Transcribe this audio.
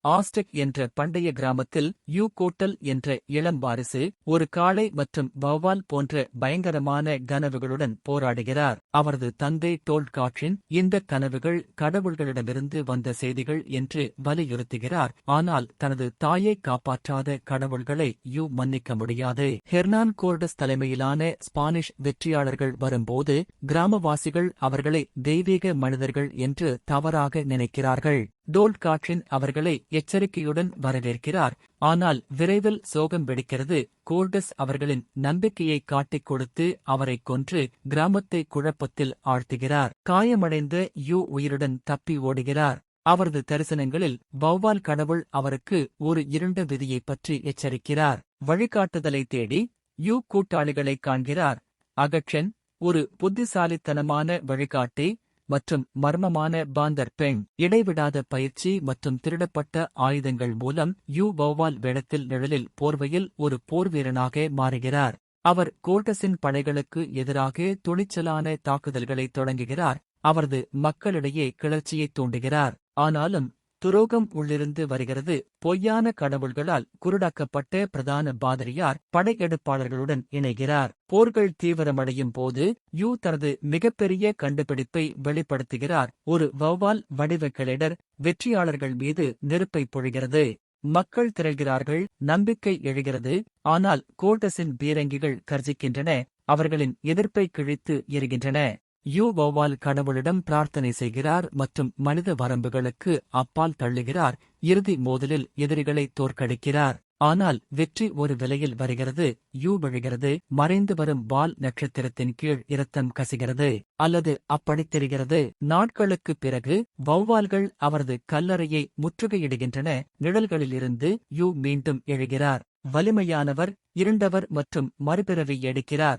Aztec என்ற பண்டைய கிராமத்தில் யூ கோட்டல் என்ற இளம் வாரிசு ஒரு காளை மற்றும் வௌவால் போன்ற பயங்கரமான கனவுகளுடன் போராடுகிறார். அவரது தந்தை டோல்காட்ரின் இந்த கனவுகள் கடவுள்களிடமிருந்து வந்த செய்திகள் என்று வலியுறுத்துகிறார். ஆனால் தனது தாயை காப்பாற்றாத கடவுள்களை யூ மன்னிக்க முடியாது. ஹெர்னான் கோர்டஸ் தலைமையிலான ஸ்பானிஷ் வெற்றியாளர்கள் வரும்போது கிராமவாசிகள் அவர்களை தெய்வீக மனிதர்கள் என்று தவறாக நினைக்கிறார்கள். டோல்காட்ரின் அவர்களை எச்சரிக்கையுடன் வரவேற்கிறார். ஆனால் விரைவில் சோகம் வெடிக்கிறது. கோர்டஸ் அவர்களின் நம்பிக்கையை காட்டிக் கொடுத்து அவரை கொன்று கிராமத்தை குழப்பத்தில் ஆழ்த்துகிறார். காயமடைந்த யூ உயிருடன் தப்பி ஓடுகிறார். அவரது தரிசனங்களில் வௌவால் கடவுள் அவருக்கு ஒரு இருண்ட விதியைப் பற்றி எச்சரிக்கிறார். வழிகாட்டுதலை தேடி யூ கூட்டாளிகளைக் காண்கிறார். அகட்சன் ஒரு புத்திசாலித்தனமான வழிகாட்டி மற்றும் மர்மமான பாந்தர் பெண் இடைவிடாத பயிற்சி மற்றும் திருடப்பட்ட ஆயுதங்கள் மூலம் யூ வௌவால் வேடத்தில் நிழலில் போர்வையில் ஒரு போர்வீரனாக மாறுகிறார். அவர் கோர்டஸின் படைகளுக்கு எதிராக துணிச்சலான தாக்குதல்களை தொடங்குகிறார். அவரது மக்களிடையே கிளர்ச்சியைத் தூண்டுகிறார். ஆனாலும் துரோகம் உள்ளிருந்து வருகிறது. பொய்யான கடவுள்களால் குருடாக்கப்பட்ட பிரதான பாதிரியார் படையெடுப்பாளர்களுடன் இணைகிறார். போர்கள் தீவிரமடையும் போது யூ தனது மிகப்பெரிய கண்டுபிடிப்பை வெளிப்படுத்துகிறார். ஒரு வௌவால் வடிவ கிளைடர் வெற்றியாளர்கள் மீது நெருப்பை பொழிகிறது. மக்கள் திரள்கிறார்கள். நம்பிக்கை எழுகிறது. ஆனால் கோர்டஸின் பீரங்கிகள் கர்ஜிக்கின்றன. அவர்களின் எதிர்ப்பை கிழித்து எரிகின்றன. யூ வௌவால் கடவுளிடம் பிரார்த்தனை செய்கிறார் மற்றும் மனித வரம்புகளுக்கு அப்பால் தள்ளுகிறார். இறுதி மோதலில் எதிரிகளை தோற்கடிக்கிறார். ஆனால் வெற்றி ஒரு விலையில் வருகிறது. யூ விழுகிறது. மறைந்து வரும் வால் நட்சத்திரத்தின் கீழ் இரத்தம் கசிகிறது. அல்லது அப்படித் தெரிகிறது. நாட்களுக்குப் பிறகு வௌவால்கள் அவரது கல்லறையை முற்றுகையிடுகின்றன. நிழல்களிலிருந்து யூ மீண்டும் எழுகிறார். வலிமையானவர், இருண்டவர் மற்றும் மறுபிறவி எடுக்கிறார்.